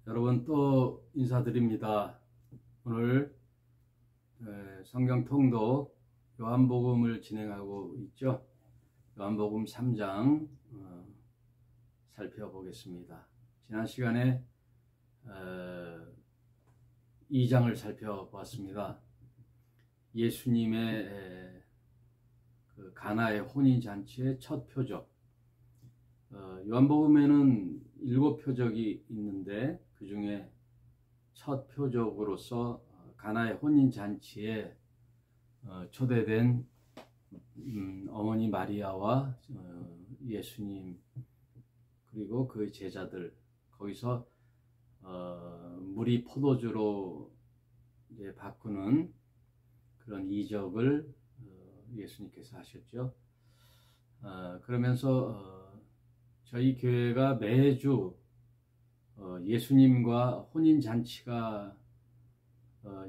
여러분 또 인사드립니다. 오늘 성경 통독 요한복음을 진행하고 있죠. 요한복음 3장 살펴보겠습니다. 지난 시간에 2장을 살펴보았습니다. 예수님의 그 가나의 혼인잔치의 첫 표적. 요한복음에는 7표적이 있는데 그 중에 첫 표적으로서 가나의 혼인잔치에 초대된 어머니 마리아와 예수님 그리고 그 제자들, 거기서 물이 포도주로 이제 바꾸는 그런 이적을 예수님께서 하셨죠. 그러면서 저희 교회가 매주 예수님과 혼인잔치가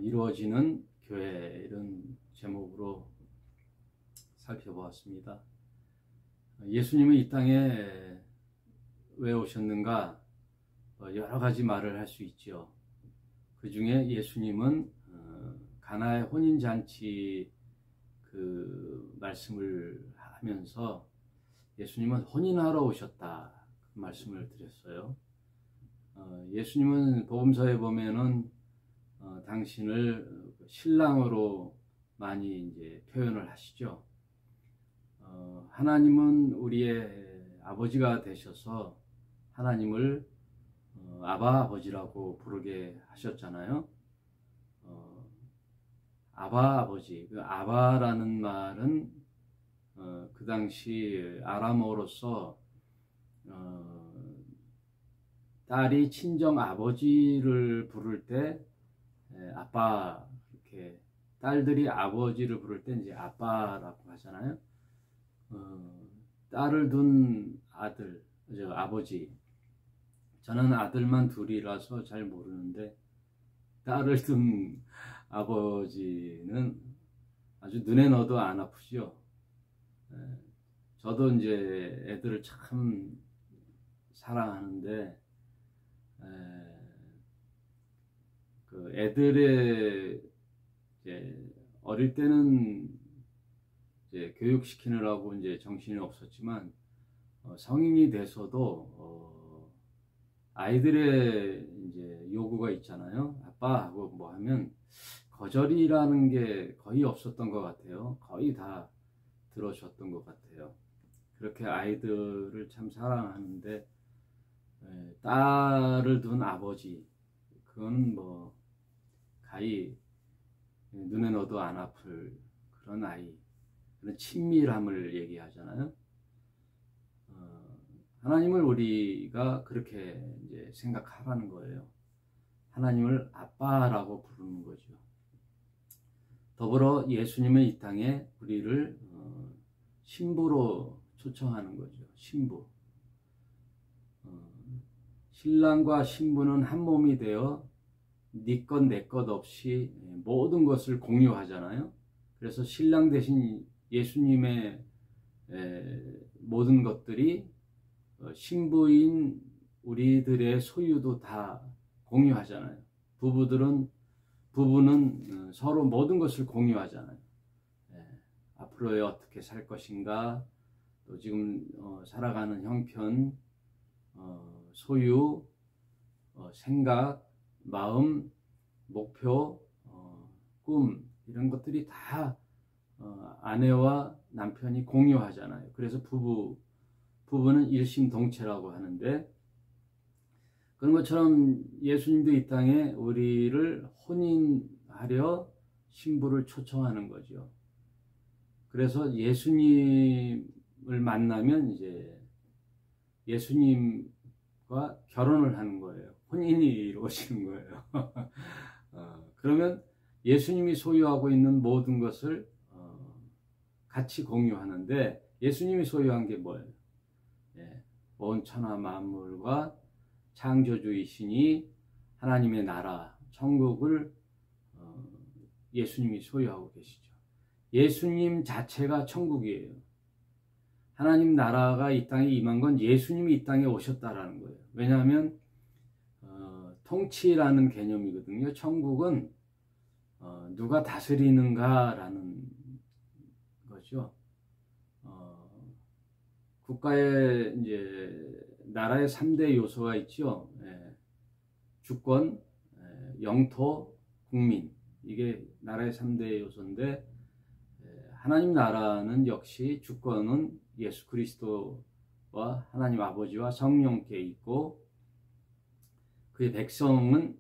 이루어지는 교회, 이런 제목으로 살펴보았습니다. 예수님은 이 땅에 왜 오셨는가? 여러 가지 말을 할 수 있죠. 그 중에 예수님은 가나의 혼인잔치 그 말씀을 하면서 예수님은 혼인하러 오셨다, 그 말씀을 드렸어요. 예수님은 복음서에 보면은 당신을 신랑으로 많이 이제 표현을 하시죠. 하나님은 우리의 아버지가 되셔서 하나님을 아바 아버지라고 부르게 하셨잖아요. 아바 아버지, 그 아바라는 말은 그 당시 아람어로서 딸이 친정 아버지를 부를 때 아빠, 이렇게 딸들이 아버지를 부를 때 이제 아빠라고 하잖아요. 딸을 둔 아들, 아버지. 저는 아들만 둘이라서 잘 모르는데 딸을 둔 아버지는 아주 눈에 넣어도 안 아프죠. 저도 이제 애들을 참 사랑하는데 그 애들의 이제 어릴 때는 이제 교육시키느라고 이제 정신이 없었지만 성인이 돼서도 아이들의 이제 요구가 있잖아요. 아빠 하고 뭐 하면 거절이라는 게 거의 없었던 것 같아요. 거의 다 들어줬던 것 같아요. 그렇게 아이들을 참 사랑하는데 딸을 둔 아버지, 그건 뭐 가히 눈에 넣어도 안 아플 그런 아이, 그런 친밀함을 얘기하잖아요. 하나님을 우리가 그렇게 이제 생각하라는 거예요. 하나님을 아빠라고 부르는 거죠. 더불어 예수님은 이 땅에 우리를 신부로 초청하는 거죠. 신부. 신랑과 신부는 한 몸이 되어 네 것 내 것 없이 모든 것을 공유하잖아요. 그래서 신랑 대신 예수님의 모든 것들이 신부인 우리들의 소유도 다 공유하잖아요. 부부는 서로 모든 것을 공유하잖아요. 앞으로에 어떻게 살 것인가, 또 지금 살아가는 형편, 소유, 생각, 마음, 목표, 꿈, 이런 것들이 다 아내와 남편이 공유하잖아요. 그래서 부부는 일심동체라고 하는데, 그런 것처럼 예수님도 이 땅에 우리를 혼인하려 신부를 초청하는 거죠. 그래서 예수님을 만나면 이제 예수님과 결혼을 하는 거예요. 혼인이 이루어지는 거예요. 그러면 예수님이 소유하고 있는 모든 것을 같이 공유하는데, 예수님이 소유한 게 뭐예요? 온 천하 만물과 창조주이시니 하나님의 나라, 천국을 예수님이 소유하고 계시죠. 예수님 자체가 천국이에요. 하나님 나라가 이 땅에 임한 건 예수님이 이 땅에 오셨다라는 거예요. 왜냐하면 통치라는 개념이거든요. 천국은 누가 다스리는가라는 거죠. 국가의 이제 나라의 3대 요소가 있죠. 주권, 영토, 국민. 이게 나라의 3대 요소인데 하나님 나라는 역시 주권은 예수 그리스도와 하나님 아버지와 성령께 있고 그의 백성은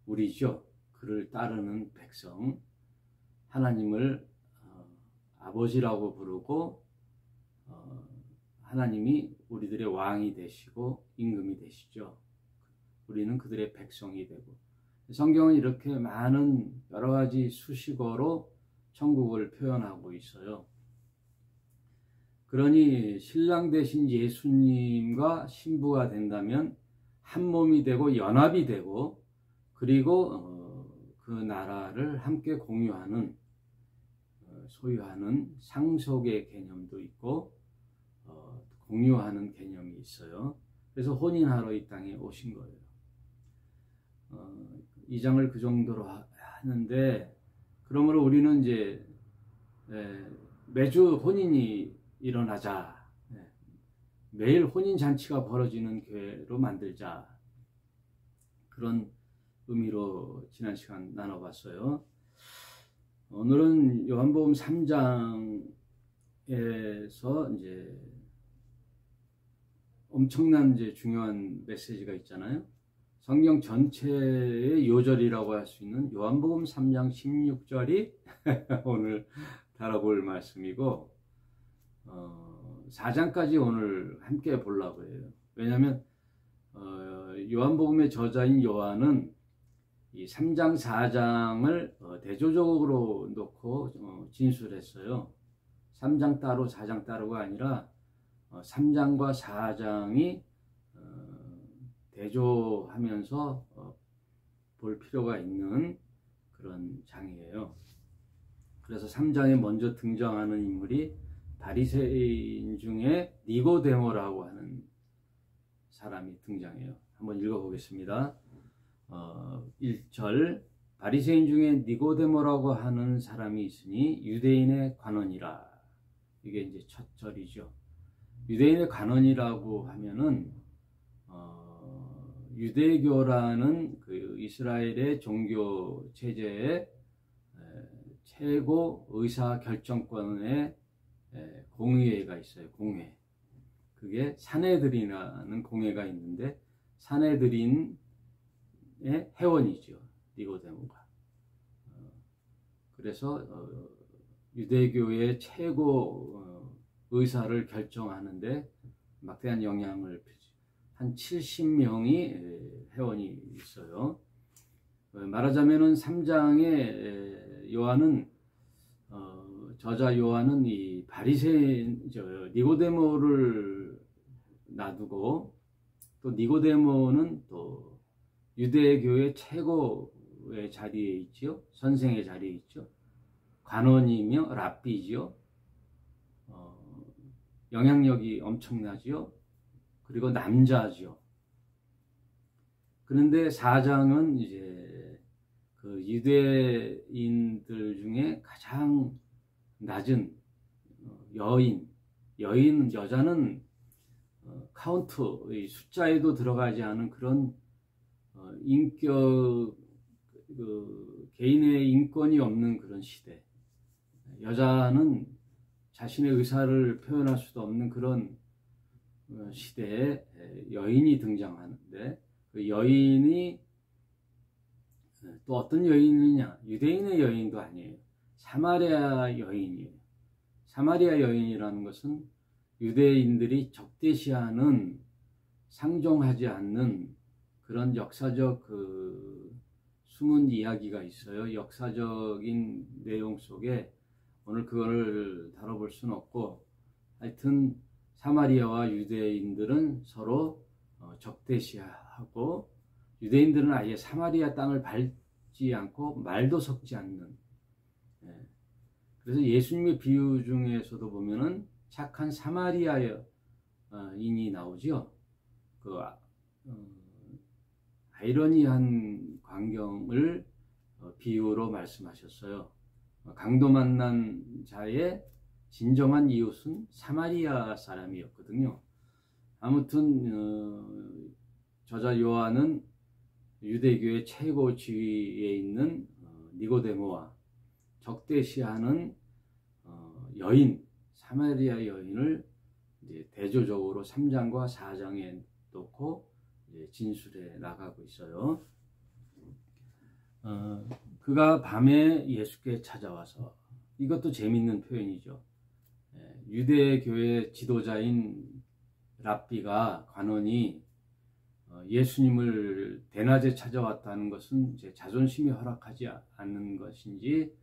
우리죠. 그를 따르는 백성. 하나님을 아버지라고 부르고 하나님이 우리들의 왕이 되시고 임금이 되시죠. 우리는 그들의 백성이 되고 성경은 이렇게 많은 여러 가지 수식어로 천국을 표현하고 있어요. 그러니 신랑 되신 예수님과 신부가 된다면 한 몸이 되고 연합이 되고 그리고 그 나라를 함께 공유하는 소유하는 상속의 개념도 있고 공유하는 개념이 있어요. 그래서 혼인하러 이 땅에 오신 거예요. 이 장을 그 정도로 하는데 그러므로 우리는 이제 매주 혼인이 일어나자. 매일 혼인 잔치가 벌어지는 교회로 만들자. 그런 의미로 지난 시간 나눠봤어요. 오늘은 요한복음 3장에서 이제 엄청난 이제 중요한 메시지가 있잖아요. 성경 전체의 요절이라고 할 수 있는 요한복음 3장 16절이 오늘 다뤄볼 말씀이고 4장까지 오늘 함께 보려고 해요. 왜냐하면 요한복음의 저자인 요한은 이 3장, 4장을 대조적으로 놓고 진술했어요. 3장 따로 4장 따로가 아니라 3장과 4장이 대조하면서 볼 필요가 있는 그런 장이에요. 그래서 3장에 먼저 등장하는 인물이 바리새인 중에 니고데모라고 하는 사람이 등장해요. 한번 읽어보겠습니다. 1절 바리새인 중에 니고데모라고 하는 사람이 있으니 유대인의 관원이라. 이게 이제 첫 절이죠. 유대인의 관원이라고 하면은 유대교라는 그 이스라엘의 종교 체제의 최고 의사 결정권의 공의회가 있어요. 공회. 그게 사내들이라는 공회가 있는데 사내들인의 회원이죠. 니고데모가. 그래서 유대교의 최고 의사를 결정하는데 막대한 영향을 한 70명이 회원이 있어요. 말하자면은 3장에 요한은 저자 요한은 이 바리새인 니고데모를 놔두고 또 니고데모는 또 유대교의 최고의 자리에 있죠. 선생의 자리에 있죠. 관원이며 랍비죠. 영향력이 엄청나죠. 그리고 남자죠. 그런데 4장은 이제 그 유대인들 중에 가장 낮은 여자는 카운트, 숫자에도 들어가지 않은 그런 인격, 개인의 인권이 없는 그런 시대. 여자는 자신의 의사를 표현할 수도 없는 그런 시대에 여인이 등장하는데 그 여인이 또 어떤 여인이냐? 유대인의 여인도 아니에요. 사마리아 여인이에요. 사마리아 여인이라는 것은 유대인들이 적대시하는 상종하지 않는 그런 역사적 그 숨은 이야기가 있어요. 역사적인 내용 속에 오늘 그거를 다뤄볼 수는 없고 하여튼 사마리아와 유대인들은 서로 적대시하고 유대인들은 아예 사마리아 땅을 밟지 않고 말도 섞지 않는. 그래서 예수님의 비유 중에서도 보면은 착한 사마리아인이 나오죠. 그 아이러니한 광경을 비유로 말씀하셨어요. 강도 만난 자의 진정한 이웃은 사마리아 사람이었거든요. 아무튼 저자 요한은 유대교의 최고 지위에 있는 니고데모와 적대시하는 여인, 사마리아 여인을 이제 대조적으로 3장과 4장에 놓고 이제 진술해 나가고 있어요. 그가 밤에 예수께 찾아와서, 이것도 재밌는 표현이죠. 유대교의 지도자인 랍비가, 관원이 예수님을 대낮에 찾아왔다는 것은 이제 자존심이 허락하지 않는 것인지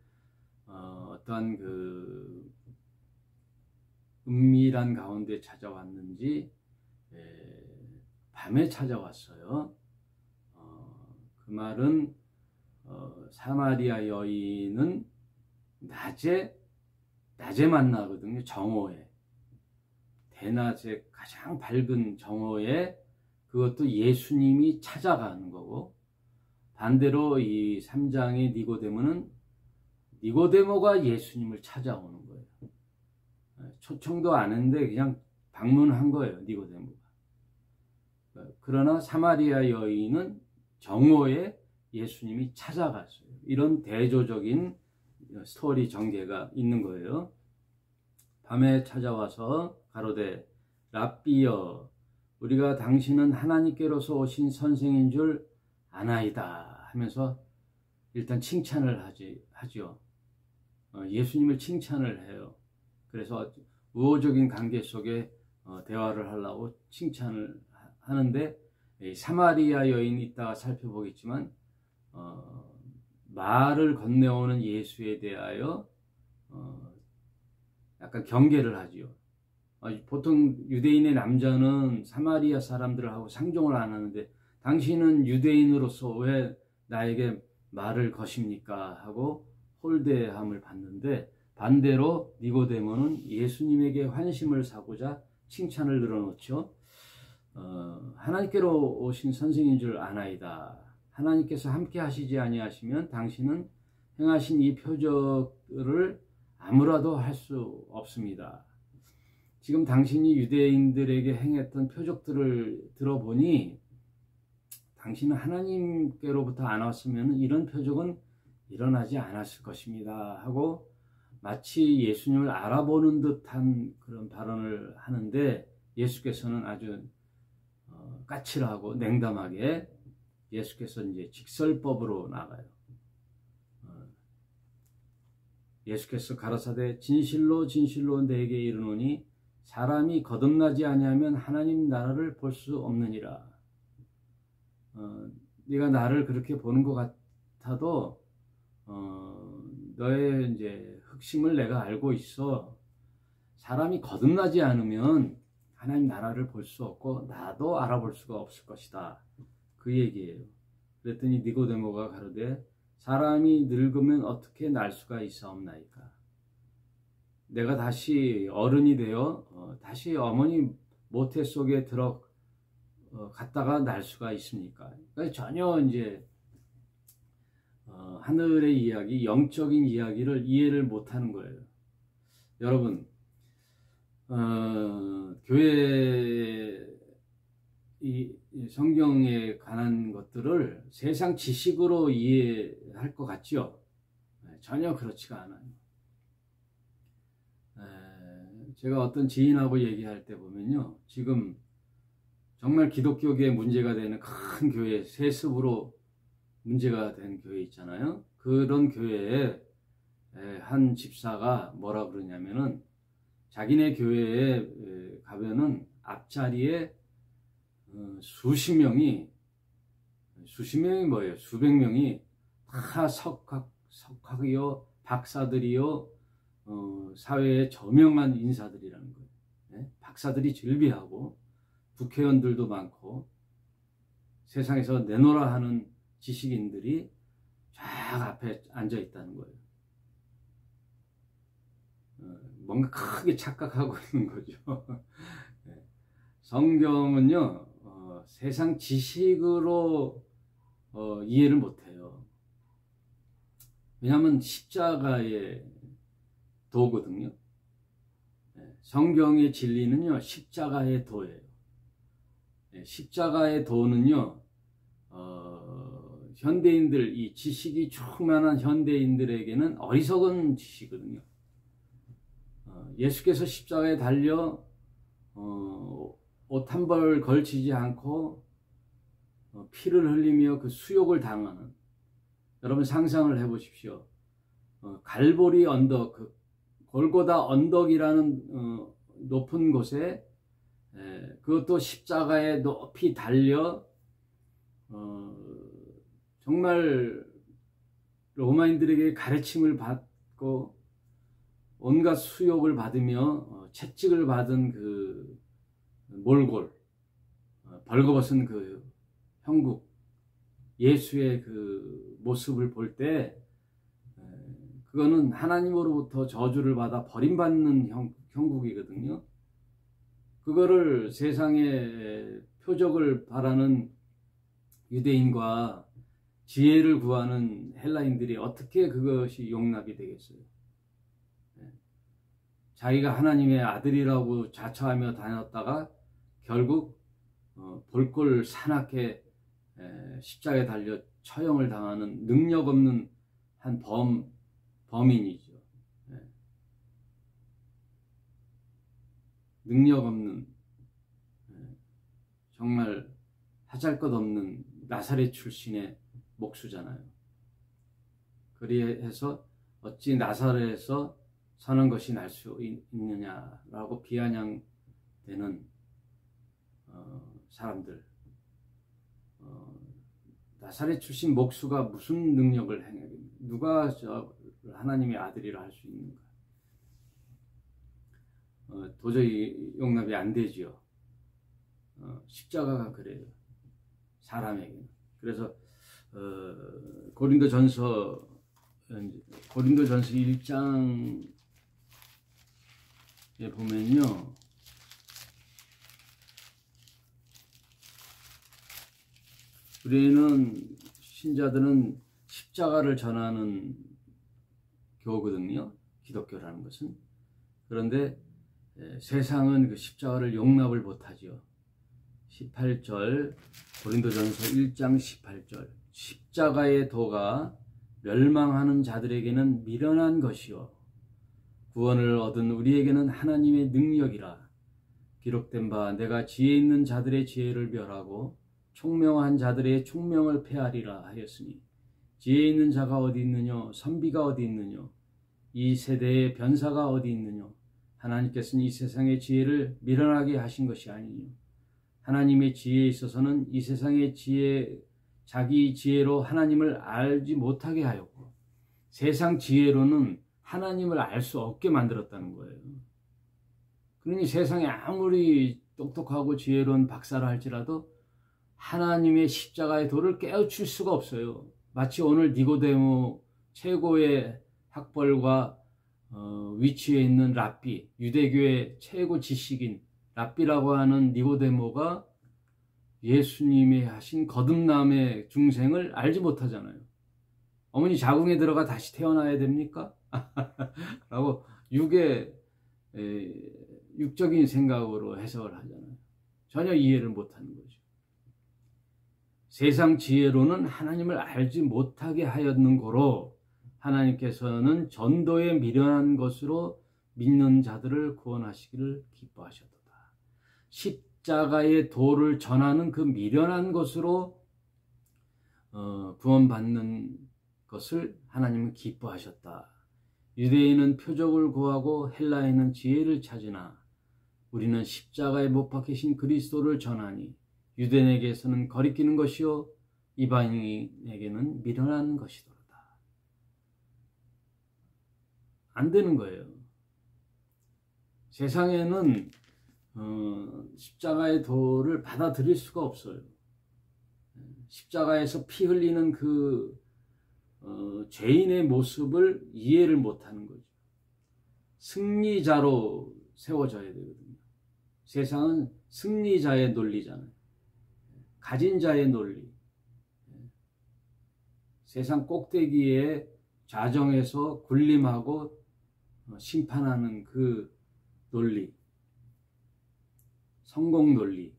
어떠한 그 은밀한 가운데 찾아왔는지 밤에 찾아왔어요. 그 말은 사마리아 여인은 낮에 만나거든요. 정오에, 대낮에 가장 밝은 정오에, 그것도 예수님이 찾아가는 거고, 반대로 이 3장의 니고데모가 예수님을 찾아오는 거예요. 초청도 안 했는데 그냥 방문한 거예요, 니고데모가. 그러나 사마리아 여인은 정오에 예수님이 찾아갔어요. 이런 대조적인 스토리 전개가 있는 거예요. 밤에 찾아와서 가로되 랍비여, 우리가 당신은 하나님께로서 오신 선생인 줄 아나이다 하면서 일단 칭찬을 하죠. 예수님을 칭찬을 해요. 그래서 우호적인 관계 속에 대화를 하려고 칭찬을 하는데, 사마리아 여인이 이따가 살펴보겠지만 말을 건네오는 예수에 대하여 약간 경계를 하지요. 보통 유대인의 남자는 사마리아 사람들하고 상종을 안 하는데 당신은 유대인으로서 왜 나에게 말을 거십니까? 하고 홀대함을 받는데, 반대로 니고데모는 예수님에게 환심을 사고자 칭찬을 늘어놓죠. 하나님께로 오신 선생인 줄 아나이다. 하나님께서 함께 하시지 아니하시면 당신은 행하신 이 표적을 아무라도 할 수 없습니다. 지금 당신이 유대인들에게 행했던 표적들을 들어보니 당신은 하나님께로부터 안 왔으면 이런 표적은 일어나지 않았을 것입니다 하고 마치 예수님을 알아보는 듯한 그런 발언을 하는데, 예수께서는 아주 까칠하고 냉담하게 예수께서 이제 직설법으로 나가요. 예수께서 가라사대 진실로 진실로 내게 이르노니 사람이 거듭나지 아니하면 하나님 나라를 볼 수 없느니라. 네가 나를 그렇게 보는 것 같아도 너의 이제 흑심을 내가 알고 있어. 사람이 거듭나지 않으면 하나님 나라를 볼 수 없고 나도 알아볼 수가 없을 것이다. 그 얘기예요. 그랬더니 니고데모가 가로되 사람이 늙으면 어떻게 날 수가 있사옵나이까? 내가 다시 어른이 되어 다시 어머니 모태 속에 갔다가 날 수가 있습니까? 그러니까 전혀 이제 하늘의 이야기, 영적인 이야기를 이해를 못하는 거예요. 여러분, 교회 이 성경에 관한 것들을 세상 지식으로 이해할 것 같죠? 전혀 그렇지가 않아요. 제가 어떤 지인하고 얘기할 때 보면요, 지금 정말 기독교계에 문제가 되는 큰 교회, 세습으로 문제가 된 교회 있잖아요. 그런 교회에 한 집사가 뭐라 그러냐면은, 자기네 교회에 가면은 앞자리에 수십 명이 뭐예요? 수백 명이 다 석학이요, 박사들이요, 사회의 저명한 인사들이라는 거예요. 네? 박사들이 즐비하고 국회의원들도 많고 세상에서 내놓으라 하는 지식인들이 쫙 앞에 앉아 있다는 거예요. 뭔가 크게 착각하고 있는 거죠. 네. 성경은요, 세상 지식으로 이해를 못해요. 왜냐하면 십자가의 도거든요. 성경의 진리는요, 십자가의 도예요. 십자가의 도는요, 현대인들, 이 지식이 충만한 현대인들에게는 어리석은 지식이거든요. 예수께서 십자가에 달려 옷 한 벌 걸치지 않고 피를 흘리며 그 수욕을 당하는, 여러분 상상을 해보십시오. 갈보리 언덕, 그 골고다 언덕이라는 높은 곳에 그것도 십자가에 높이 달려 정말 로마인들에게 가르침을 받고 온갖 수욕을 받으며 채찍을 받은 그 몰골, 벌거벗은 그 형국, 예수의 그 모습을 볼 때 그거는 하나님으로부터 저주를 받아 버림받는 형국이거든요. 그거를 세상의 표적을 바라는 유대인과 지혜를 구하는 헬라인들이 어떻게 그것이 용납이 되겠어요? 자기가 하나님의 아들이라고 자처하며 다녔다가 결국 볼꼴 사납게 십자가에 달려 처형을 당하는 능력 없는 한 범인이죠. 능력 없는, 정말 하잘것없는 나사렛 출신의 목수잖아요. 그리해서 어찌 나사렛에서 사는 것이 날 수 있느냐라고 비아냥되는 사람들. 나사렛 출신 목수가 무슨 능력을 행하겠는가? 누가 하나님의 아들이라 할 수 있는가? 도저히 용납이 안 되지요. 십자가가 그래요. 사람에게는. 그래서 고린도전서 1장에 보면요, 우리는 신자들은 십자가를 전하는 교거든요. 기독교라는 것은. 그런데 세상은 그 십자가를 용납을 못하지요. 18절, 고린도전서 1장 18절. 십자가의 도가 멸망하는 자들에게는 미련한 것이요 구원을 얻은 우리에게는 하나님의 능력이라. 기록된 바 내가 지혜 있는 자들의 지혜를 멸하고 총명한 자들의 총명을 폐하리라 하였으니, 지혜 있는 자가 어디 있느냐? 선비가 어디 있느냐? 이 세대의 변사가 어디 있느냐? 하나님께서는 이 세상의 지혜를 미련하게 하신 것이 아니뇨. 하나님의 지혜에 있어서는 이 세상의 지혜, 자기 지혜로 하나님을 알지 못하게 하였고, 세상 지혜로는 하나님을 알 수 없게 만들었다는 거예요. 그러니 세상에 아무리 똑똑하고 지혜로운 박사라 할지라도 하나님의 십자가의 도를 깨우칠 수가 없어요. 마치 오늘 니고데모 최고의 학벌과 위치에 있는 랍비, 유대교의 최고 지식인 랍비라고 하는 니고데모가 예수님이 하신 거듭남의 중생을 알지 못하잖아요. 어머니 자궁에 들어가 다시 태어나야 됩니까? 라고 육적인 생각으로 해석을 하잖아요. 전혀 이해를 못하는 거죠. 세상 지혜로는 하나님을 알지 못하게 하였는 고로 하나님께서는 전도에 미련한 것으로 믿는 자들을 구원하시기를 기뻐하셨도다. 십자가의 도를 전하는 그 미련한 것으로 구원받는 것을 하나님은 기뻐하셨다. 유대인은 표적을 구하고 헬라인은 지혜를 찾으나 우리는 십자가에 못 박히신 그리스도를 전하니 유대인에게서는 거리끼는 것이요 이방인에게는 미련한 것이도다. 안 되는 거예요. 세상에는 십자가의 도를 받아들일 수가 없어요. 십자가에서 피 흘리는 그 죄인의 모습을 이해를 못하는 거죠. 승리자로 세워져야 되거든요. 세상은 승리자의 논리잖아요. 가진 자의 논리. 세상 꼭대기에 좌정에서 군림하고 심판하는 그 논리, 성공 논리,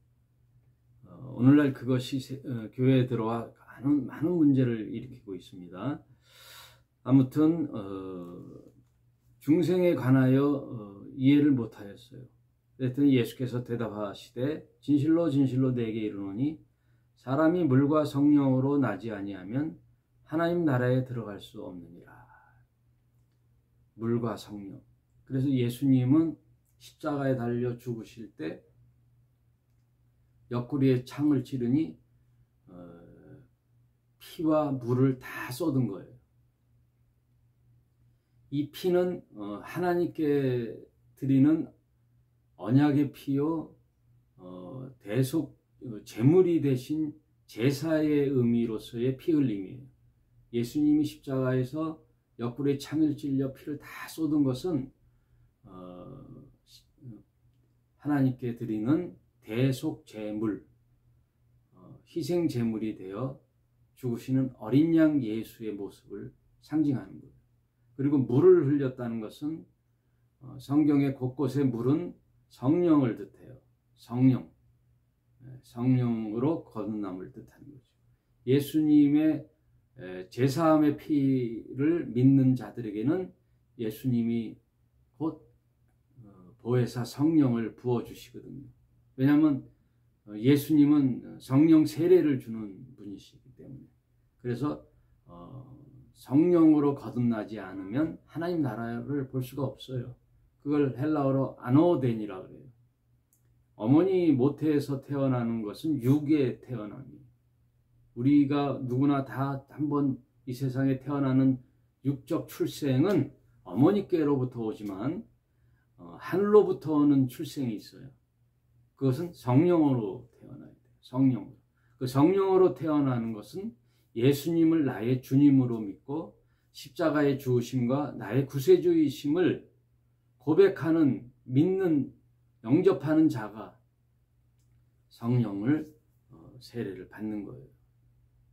오늘날 그것이 교회에 들어와 많은 문제를 일으키고 있습니다. 아무튼 중생에 관하여 이해를 못하였어요. 그랬더니 예수께서 대답하시되 진실로 진실로 내게 이르노니 사람이 물과 성령으로 나지 아니하면 하나님 나라에 들어갈 수 없느니라. 물과 성령. 그래서 예수님은 십자가에 달려 죽으실 때 옆구리에 창을 찌르니 피와 물을 다 쏟은 거예요. 이 피는 하나님께 드리는 언약의 피요, 대속 제물이 되신 제사의 의미로서의 피 흘림이에요. 예수님이 십자가에서 옆구리에 창을 찔려 피를 다 쏟은 것은 하나님께 드리는 대속 제물, 희생 제물이 되어 죽으시는 어린 양 예수의 모습을 상징하는 거예요. 그리고 물을 흘렸다는 것은 성경의 곳곳에 물은 성령을 뜻해요. 성령. 성령으로 거듭남을 뜻하는 거죠. 예수님의 제사함의 피를 믿는 자들에게는 예수님이 곧 보혜사 성령을 부어주시거든요. 왜냐하면 예수님은 성령 세례를 주는 분이시기 때문에. 그래서 성령으로 거듭나지 않으면 하나님 나라를 볼 수가 없어요. 그걸 헬라어로 아노덴이라고 그래요. 어머니 모태에서 태어나는 것은 육의 태어남이에요. 우리가 누구나 다 한번 이 세상에 태어나는 육적 출생은 어머니께로부터 오지만 하늘로부터 오는 출생이 있어요. 그것은 성령으로 태어나야 돼요. 성령으로. 그 성령으로 태어나는 것은 예수님을 나의 주님으로 믿고 십자가의 죽으심과 나의 구세주이심을 고백하는, 믿는, 영접하는 자가 성령을 세례를 받는 거예요.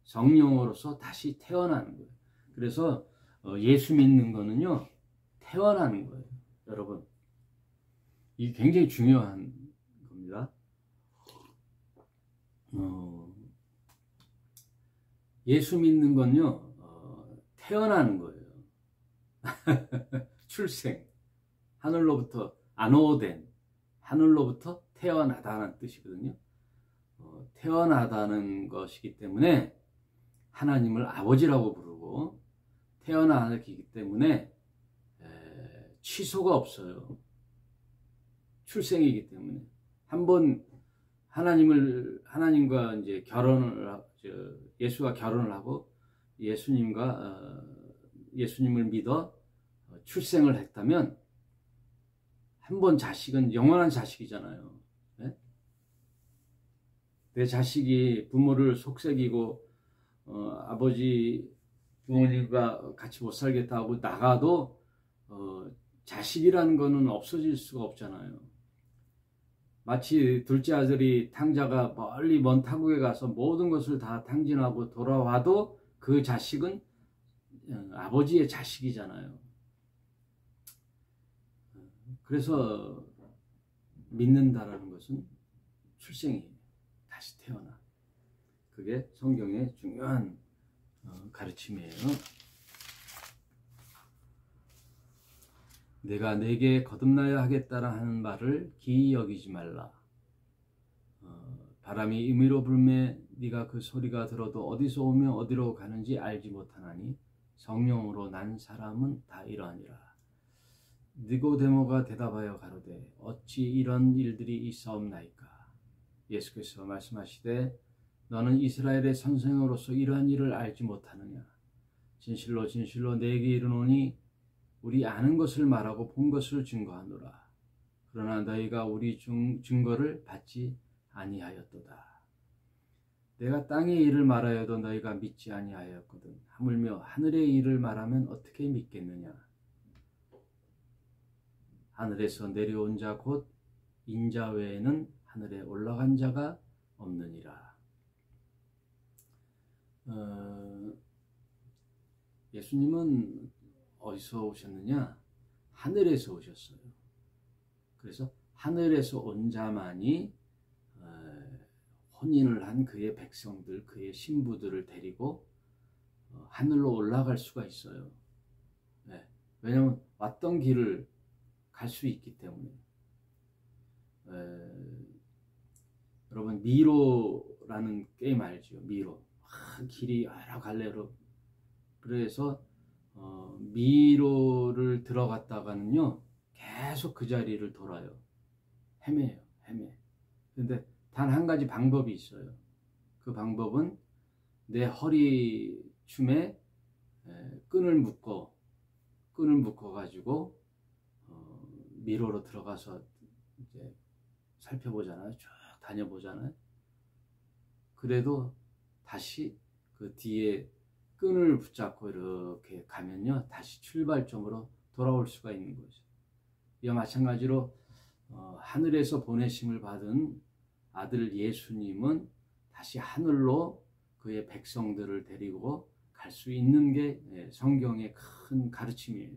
성령으로서 다시 태어나는 거예요. 그래서 예수 믿는 거는요, 태어나는 거예요. 여러분, 이게 굉장히 중요한 겁니다. 예수 믿는 건요, 태어나는 거예요. 출생, 하늘로부터 아노된, 하늘로부터 태어나다는 뜻이거든요. 태어나다는 것이기 때문에 하나님을 아버지라고 부르고, 태어나기 때문에 취소가 없어요. 출생이기 때문에. 한번 하나님과 이제 예수가 결혼을 하고 예수님을 믿어 출생을 했다면 한 번 자식은 영원한 자식이잖아요. 네? 내 자식이 부모를 속삭이고 아버지 부모님과 같이 못 살겠다 하고 나가도 자식이라는 거는 없어질 수가 없잖아요. 마치 둘째 아들이 탕자가 멀리 먼 타국에 가서 모든 것을 다 탕진하고 돌아와도 그 자식은 아버지의 자식이잖아요. 그래서 믿는다라는 것은 출생이에요. 다시 태어나. 그게 성경의 중요한 가르침이에요. 내가 내게 거듭나야 하겠다라 하는 말을 기이 여기지 말라. 바람이 임의로 불매 네가 그 소리가 들어도 어디서 오며 어디로 가는지 알지 못하나니 성령으로 난 사람은 다 이러하니라. 니고데모가 대답하여 가로되 어찌 이런 일들이 있사옵나이까. 예수께서 말씀하시되 너는 이스라엘의 선생으로서 이러한 일을 알지 못하느냐. 진실로 진실로 내게 이르노니 우리 아는 것을 말하고 본 것을 증거하노라. 그러나 너희가 우리 증거를 받지 아니하였도다. 내가 땅의 일을 말하여도 너희가 믿지 아니하였거든. 하물며 하늘의 일을 말하면 어떻게 믿겠느냐. 하늘에서 내려온 자 곧 인자 외에는 하늘에 올라간 자가 없느니라. 예수님은 어디서 오셨느냐? 하늘에서 오셨어요. 그래서 하늘에서 온 자만이 혼인을 한 그의 백성들, 그의 신부들을 데리고 하늘로 올라갈 수가 있어요. 네. 왜냐하면 왔던 길을 갈 수 있기 때문에. 여러분 미로라는 게임 알죠? 미로. 길이 여러 갈래로. 그래서 미로를 들어갔다가는요 계속 그 자리를 돌아요. 헤매요. 근데 단 한 가지 방법이 있어요. 그 방법은 내 허리춤에 끈을 묶어 가지고 미로로 들어가서 이제 살펴보잖아요. 쭉 다녀보잖아요. 그래도 다시 그 뒤에 끈을 붙잡고 이렇게 가면요 다시 출발점으로 돌아올 수가 있는 거죠. 이와 마찬가지로 하늘에서 보내심을 받은 아들 예수님은 다시 하늘로 그의 백성들을 데리고 갈 수 있는 게 성경의 큰 가르침이에요.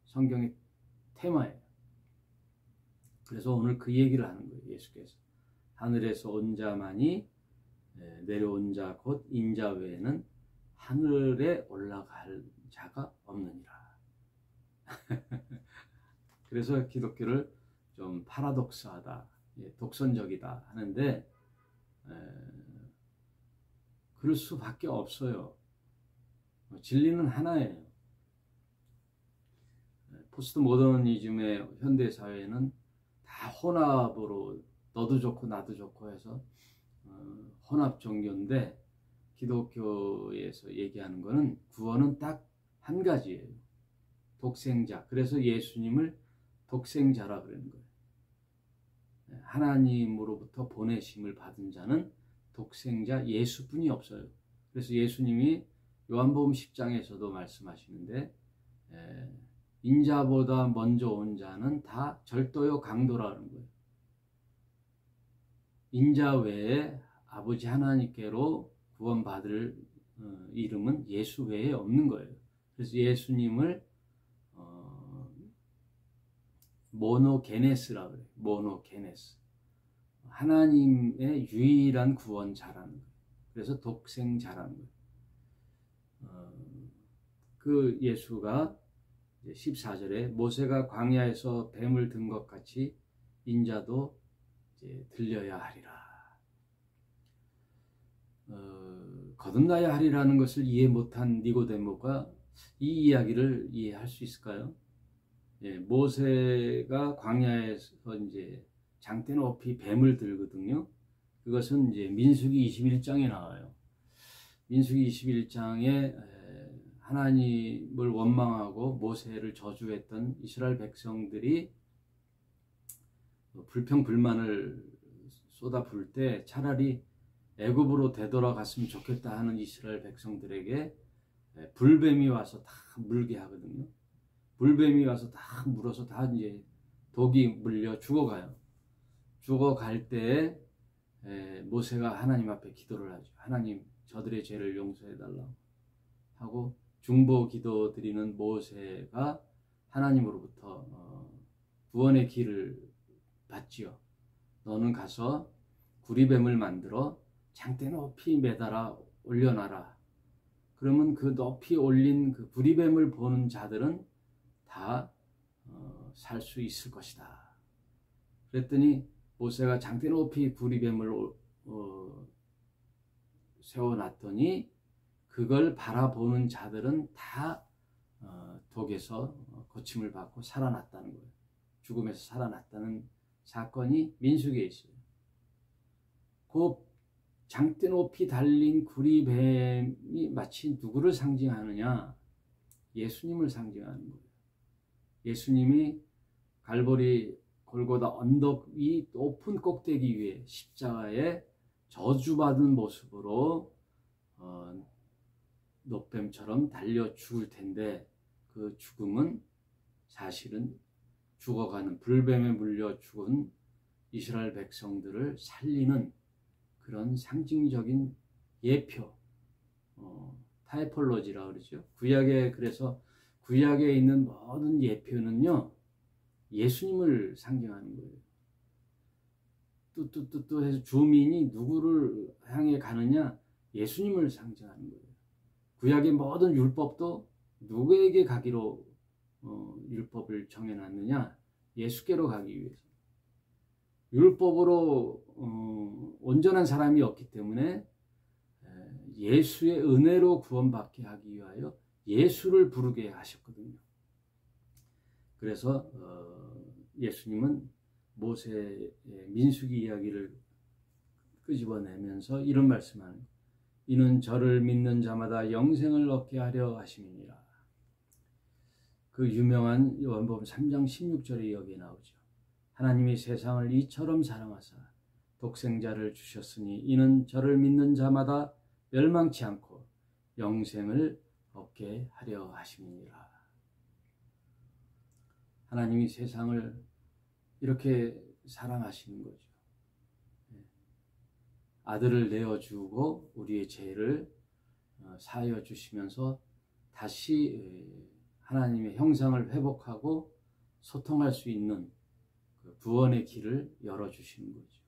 성경의 테마예요. 그래서 오늘 그 얘기를 하는 거예요. 예수께서 하늘에서 온 자만이 내려온 자 곧 인자 외에는 하늘에 올라갈 자가 없느니라. 그래서 기독교를 좀 파라독스하다, 독선적이다 하는데 그럴 수밖에 없어요. 진리는 하나예요. 포스트 모더니즘의 현대 사회는 다 혼합으로 너도 좋고 나도 좋고 해서 혼합 종교인데 기독교에서 얘기하는 거는 구원은 딱 한 가지예요. 독생자. 그래서 예수님을 독생자라 그러는 거예요. 하나님으로부터 보내심을 받은 자는 독생자 예수뿐이 없어요. 그래서 예수님이 요한복음 10장에서도 말씀하시는데 인자보다 먼저 온 자는 다 절도요 강도라는 거예요. 인자 외에 아버지 하나님께로 구원받을 이름은 예수 외에 없는 거예요. 그래서 예수님을 모노게네스라고 그래요. 모노게네스. 하나님의 유일한 구원자라는 거예요. 그래서 독생자라는 거예요. 그 예수가 14절에 모세가 광야에서 뱀을 든 것 같이 인자도 이제 들려야 하리라. 거듭나야 하리라는 것을 이해 못한 니고데모가 이 이야기를 이해할 수 있을까요? 모세가 광야에서 이제 장대 높이 뱀을 들거든요. 그것은 이제 민수기 21장에 나와요. 민수기 21장에 하나님을 원망하고 모세를 저주했던 이스라엘 백성들이 불평불만을 쏟아부을 때 차라리 애굽으로 되돌아갔으면 좋겠다 하는 이스라엘 백성들에게 불뱀이 와서 다 물게 하거든요. 불뱀이 와서 다 물어서 다 이제 독이 물려 죽어가요. 죽어갈 때 모세가 하나님 앞에 기도를 하죠. 하나님, 저들의 죄를 용서해달라고 하고 중보 기도 드리는 모세가 하나님으로부터 구원의 길을 받지요. 너는 가서 구리뱀을 만들어 장대 높이 매달아 올려놔라. 그러면 그 높이 올린 그 구리뱀을 보는 자들은 다 살 수 있을 것이다. 그랬더니 모세가 장대 높이 구리뱀을 세워놨더니 그걸 바라보는 자들은 다 독에서 고침을 받고 살아났다는 거예요. 죽음에서 살아났다는 사건이 민수기에 있어요. 그 장대 높이 달린 구리뱀이 마치 누구를 상징하느냐? 예수님을 상징하는 거예요. 예수님이 갈보리 골고다 언덕 위 높은 꼭대기 위에 십자가에 저주받은 모습으로 노뱀처럼 달려 죽을 텐데 그 죽음은 사실은 죽어가는 불뱀에 물려 죽은 이스라엘 백성들을 살리는 그런 상징적인 예표, 타이폴로지라고 그러죠. 구약에, 그래서 구약에 있는 모든 예표는요, 예수님을 상징하는 거예요. 뚜뚜뚜뚜 해서 주민이 누구를 향해 가느냐? 예수님을 상징하는 거예요. 구약의 모든 율법도 누구에게 가기로 율법을 정해놨느냐? 예수께로 가기 위해서. 율법으로 온전한 사람이 없기 때문에 예수의 은혜로 구원받게 하기 위하여 예수를 부르게 하셨거든요. 그래서 예수님은 모세의 민수기 이야기를 끄집어내면서 이런 말씀하는 거예요. 이는 저를 믿는 자마다 영생을 얻게 하려 하심이니라. 그 유명한 요한복음 3장 16절에 여기 나오죠. 하나님이 세상을 이처럼 사랑하사 독생자를 주셨으니 이는 저를 믿는 자마다 멸망치 않고 영생을 얻게 하려 하심이니라. 하나님이 세상을 이렇게 사랑하시는 거죠. 아들을 내어주고 우리의 죄를 사하여 주시면서 다시 하나님의 형상을 회복하고 소통할 수 있는 그 구원의 길을 열어주시는 거죠.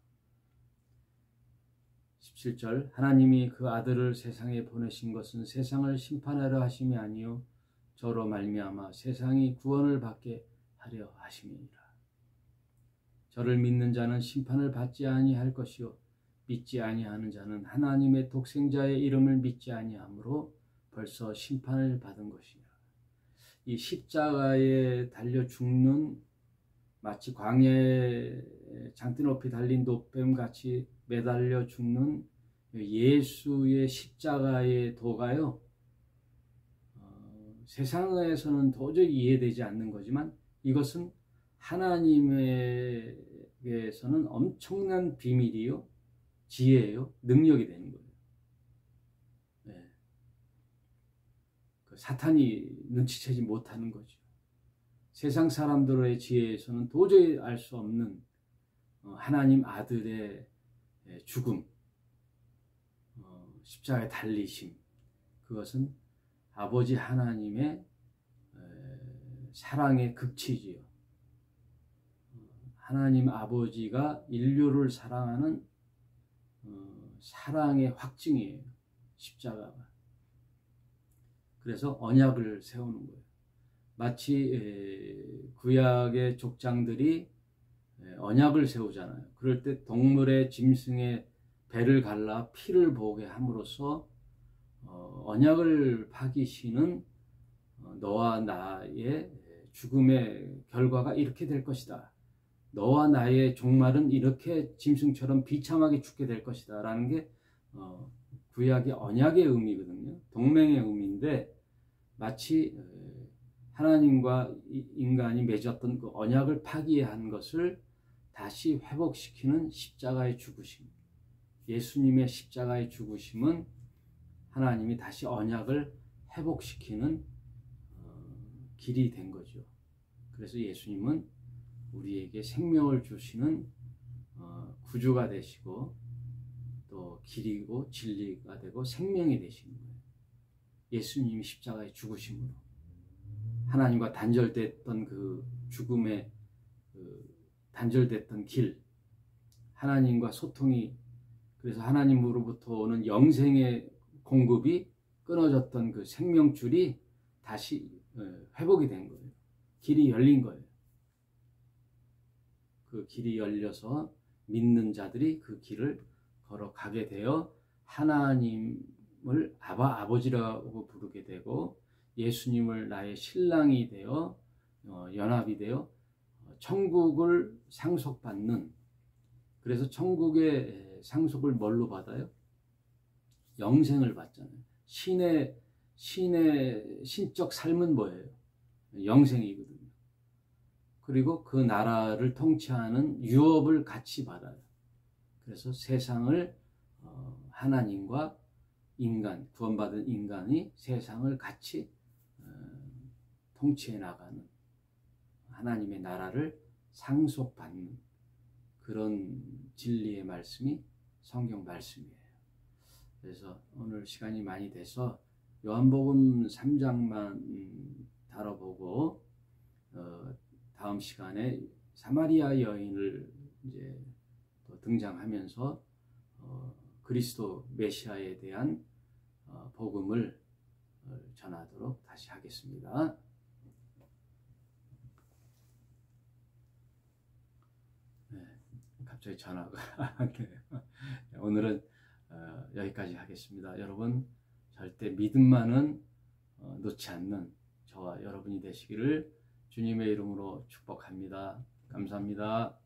17절 하나님이 그 아들을 세상에 보내신 것은 세상을 심판하려 하심이 아니요 저로 말미암아 세상이 구원을 받게 하려 하심이니라. 저를 믿는 자는 심판을 받지 아니할 것이요 믿지 아니하는 자는 하나님의 독생자의 이름을 믿지 아니하므로 벌써 심판을 받은 것이니라. 이 십자가에 달려 죽는 마치 광야에 장대 높이 달린 놋뱀같이 매달려 죽는 예수의 십자가의 도가요, 세상에서는 도저히 이해되지 않는 거지만 이것은 하나님에게서는 엄청난 비밀이요, 지혜예요, 능력이 되는 거예요. 네. 그 사탄이 눈치채지 못하는 거죠. 세상 사람들의 지혜에서는 도저히 알 수 없는 하나님 아들의 죽음, 십자가에 달리심, 그것은 아버지 하나님의 사랑의 극치지요. 하나님 아버지가 인류를 사랑하는 사랑의 확증이에요, 십자가가. 그래서 언약을 세우는 거예요. 마치 구약의 족장들이 언약을 세우잖아요. 그럴 때 동물의 짐승의 배를 갈라 피를 보게 함으로써 언약을 파기시는 너와 나의 죽음의 결과가 이렇게 될 것이다. 너와 나의 종말은 이렇게 짐승처럼 비참하게 죽게 될 것이다. 라는 게 구약의 언약의 의미거든요. 동맹의 의미인데 마치 하나님과 인간이 맺었던 그 언약을 파기한 것을 다시 회복시키는 십자가의 죽으심. 예수님의 십자가의 죽으심은 하나님이 다시 언약을 회복시키는 길이 된 거죠. 그래서 예수님은 우리에게 생명을 주시는 구주가 되시고 또 길이고 진리가 되고 생명이 되시는 거예요. 예수님이 십자가에 죽으심으로 하나님과 단절됐던 그 죽음의 단절됐던 길, 하나님과 소통이, 그래서 하나님으로부터 오는 영생의 공급이 끊어졌던 그 생명줄이 다시 회복이 된 거예요. 길이 열린 거예요. 그 길이 열려서 믿는 자들이 그 길을 걸어가게 되어 하나님을 아버지라고 부르게 되고 예수님을 나의 신랑이 되어 연합이 되어 천국을 상속받는, 그래서 천국의 상속을 뭘로 받아요? 영생을 받잖아요. 신의 신적 삶은 뭐예요? 영생이거든요. 그리고 그 나라를 통치하는 유업을 같이 받아요. 그래서 세상을 하나님과 인간, 구원받은 인간이 세상을 같이 통치해 나가는, 하나님의 나라를 상속받는 그런 진리의 말씀이 성경 말씀이에요. 그래서 오늘 시간이 많이 돼서 요한복음 3장만 다뤄보고 다음 시간에 사마리아 여인을 이제 또 등장하면서 그리스도 메시아에 대한 복음을 전하도록 다시 하겠습니다. 네, 갑자기 전화가 네, 오늘은 여기까지 하겠습니다. 여러분 절대 믿음만은 놓지 않는 저와 여러분이 되시기를 주님의 이름으로 축복합니다. 감사합니다.